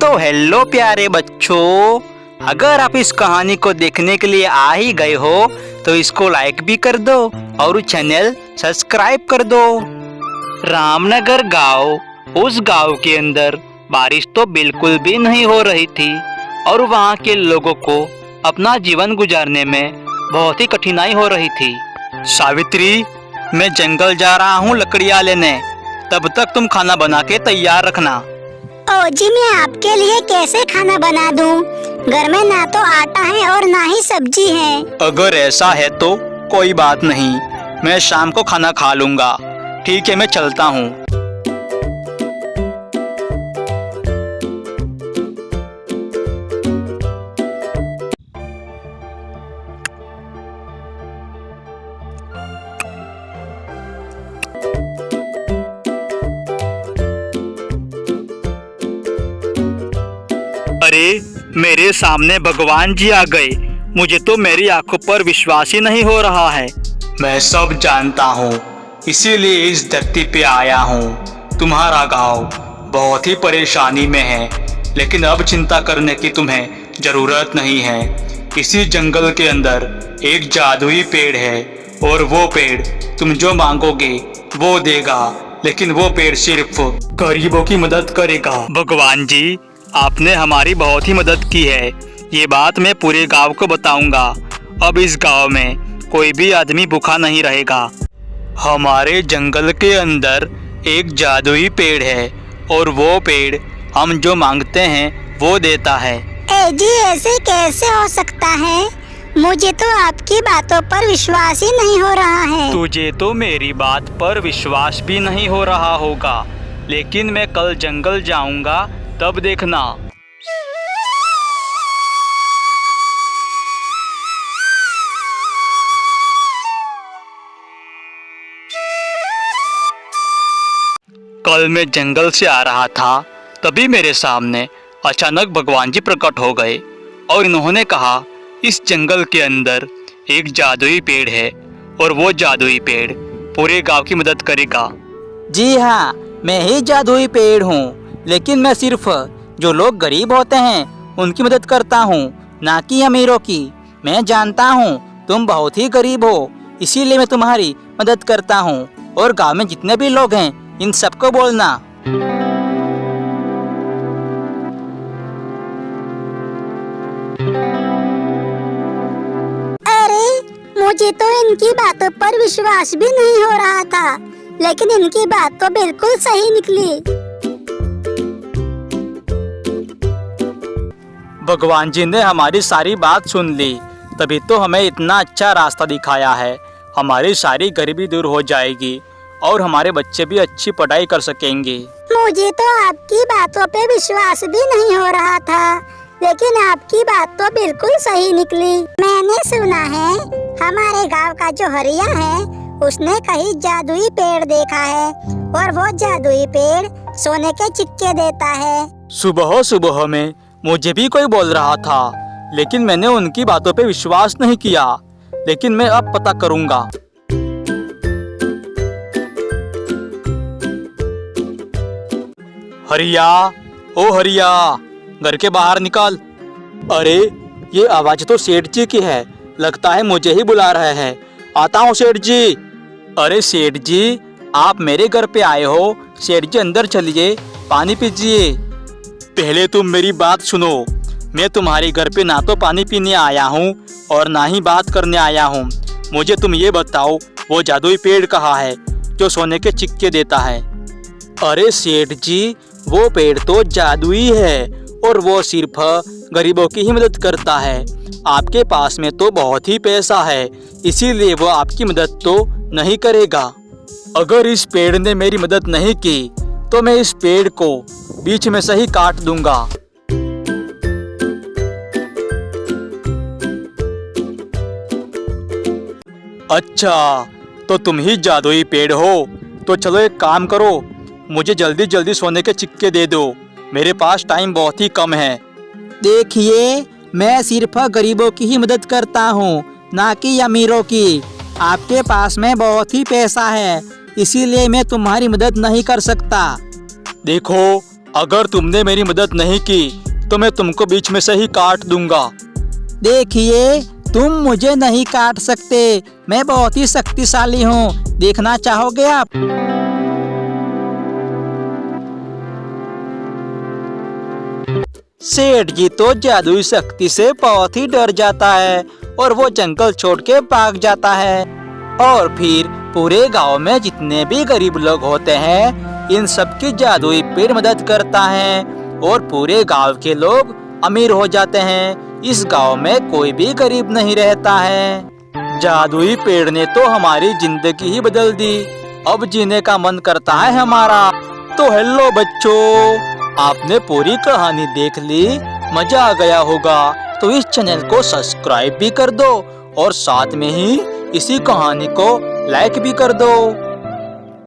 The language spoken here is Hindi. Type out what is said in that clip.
तो हेलो प्यारे बच्चों, अगर आप इस कहानी को देखने के लिए आ ही गए हो तो इसको लाइक भी कर दो और चैनल सब्सक्राइब कर दो। रामनगर गांव, उस गांव के अंदर बारिश तो बिल्कुल भी नहीं हो रही थी और वहां के लोगों को अपना जीवन गुजारने में बहुत ही कठिनाई हो रही थी। सावित्री, मैं जंगल जा रहा हूँ लकड़ियाँ लेने, तब तक तुम खाना बना के तैयार रखना। ओ जी, मैं आपके लिए कैसे खाना बना दूं? घर में ना तो आटा है और ना ही सब्जी है। अगर ऐसा है तो कोई बात नहीं, मैं शाम को खाना खा लूंगा। ठीक है, मैं चलता हूँ। अरे, मेरे सामने भगवान जी आ गए। मुझे तो मेरी आंखों पर विश्वास ही नहीं हो रहा है। मैं सब जानता हूँ, इसीलिए इस धरती पे आया हूँ। तुम्हारा गांव बहुत ही परेशानी में है, लेकिन अब चिंता करने की तुम्हें जरूरत नहीं है। इसी जंगल के अंदर एक जादुई पेड़ है और वो पेड़ तुम जो मांगोगे वो देगा, लेकिन वो पेड़ सिर्फ गरीबों की मदद करेगा। भगवान जी, आपने हमारी बहुत ही मदद की है। ये बात मैं पूरे गांव को बताऊंगा। अब इस गांव में कोई भी आदमी भूखा नहीं रहेगा। हमारे जंगल के अंदर एक जादुई पेड़ है और वो पेड़ हम जो मांगते हैं वो देता है। ए जी, ऐसे कैसे हो सकता है? मुझे तो आपकी बातों पर विश्वास ही नहीं हो रहा है। तुझे तो मेरी बात पर विश्वास भी नहीं हो रहा होगा, लेकिन मैं कल जंगल जाऊंगा, तब देखना। कल मैं जंगल से आ रहा था, तभी मेरे सामने अचानक भगवान जी प्रकट हो गए और इन्होंने कहा, इस जंगल के अंदर एक जादुई पेड़ है और वो जादुई पेड़ पूरे गांव की मदद करेगा। जी हाँ, मैं ही जादुई पेड़ हूँ, लेकिन मैं सिर्फ जो लोग गरीब होते हैं उनकी मदद करता हूँ, ना कि अमीरों की। मैं जानता हूँ तुम बहुत ही गरीब हो, इसीलिए मैं तुम्हारी मदद करता हूँ। और गांव में जितने भी लोग हैं इन सबको बोलना। अरे, मुझे तो इनकी बातों पर विश्वास भी नहीं हो रहा था, लेकिन इनकी बात तो बिल्कुल सही निकली। भगवान जी ने हमारी सारी बात सुन ली, तभी तो हमें इतना अच्छा रास्ता दिखाया है। हमारी सारी गरीबी दूर हो जाएगी और हमारे बच्चे भी अच्छी पढ़ाई कर सकेंगे। मुझे तो आपकी बातों पे विश्वास भी नहीं हो रहा था, लेकिन आपकी बात तो बिल्कुल सही निकली। मैंने सुना है हमारे गांव का जो हरिया है उसने कहीं जादुई पेड़ देखा है और वो जादुई पेड़ सोने के सिक्के देता है। सुबह सुबह में मुझे भी कोई बोल रहा था, लेकिन मैंने उनकी बातों पे विश्वास नहीं किया। लेकिन मैं अब पता करूंगा। हरिया, ओ हरिया, घर के बाहर निकल। अरे, ये आवाज तो सेठ जी की है। लगता है मुझे ही बुला रहे हैं। आता हूँ सेठ जी। अरे सेठ जी, आप मेरे घर पे आए हो। सेठ जी अंदर चलिए, पानी पीजिए। पहले तुम मेरी बात सुनो। मैं तुम्हारे घर पे ना तो पानी पीने आया हूँ और ना ही बात करने आया हूँ। मुझे तुम ये बताओ, वो जादुई पेड़ कहाँ है जो सोने के सिक्के देता है? अरे सेठ जी, वो पेड़ तो जादुई है और वो सिर्फ गरीबों की ही मदद करता है। आपके पास में तो बहुत ही पैसा है, इसीलिए वो आपकी मदद तो नहीं करेगा। अगर इस पेड़ ने मेरी मदद नहीं की तो मैं इस पेड़ को बीच में से ही काट दूंगा। अच्छा, तो तुम ही जादुई पेड़ हो? तो चलो एक काम करो, मुझे जल्दी जल्दी सोने के सिक्के दे दो। मेरे पास टाइम बहुत ही कम है। देखिए, मैं सिर्फ गरीबों की ही मदद करता हूँ, ना कि अमीरों की। आपके पास में बहुत ही पैसा है, इसीलिए मैं तुम्हारी मदद नहीं कर सकता। देखो, अगर तुमने मेरी मदद नहीं की तो मैं तुमको बीच में से ही काट दूंगा। देखिए, तुम मुझे नहीं काट सकते, मैं बहुत ही शक्तिशाली हूँ। देखना चाहोगे आप? सेठ जी तो जादुई शक्ति से बहुत ही डर जाता है और वो जंगल छोड़ के भाग जाता है। और फिर पूरे गांव में जितने भी गरीब लोग होते हैं, इन सब की जादुई पेड़ मदद करता है और पूरे गांव के लोग अमीर हो जाते हैं। इस गांव में कोई भी गरीब नहीं रहता है। जादुई पेड़ ने तो हमारी जिंदगी ही बदल दी। अब जीने का मन करता है हमारा। तो हेलो बच्चों, आपने पूरी कहानी देख ली, मजा आ गया होगा। तो इस चैनल को सब्सक्राइब भी कर दो और साथ में ही इसी कहानी को लाइक भी कर दो।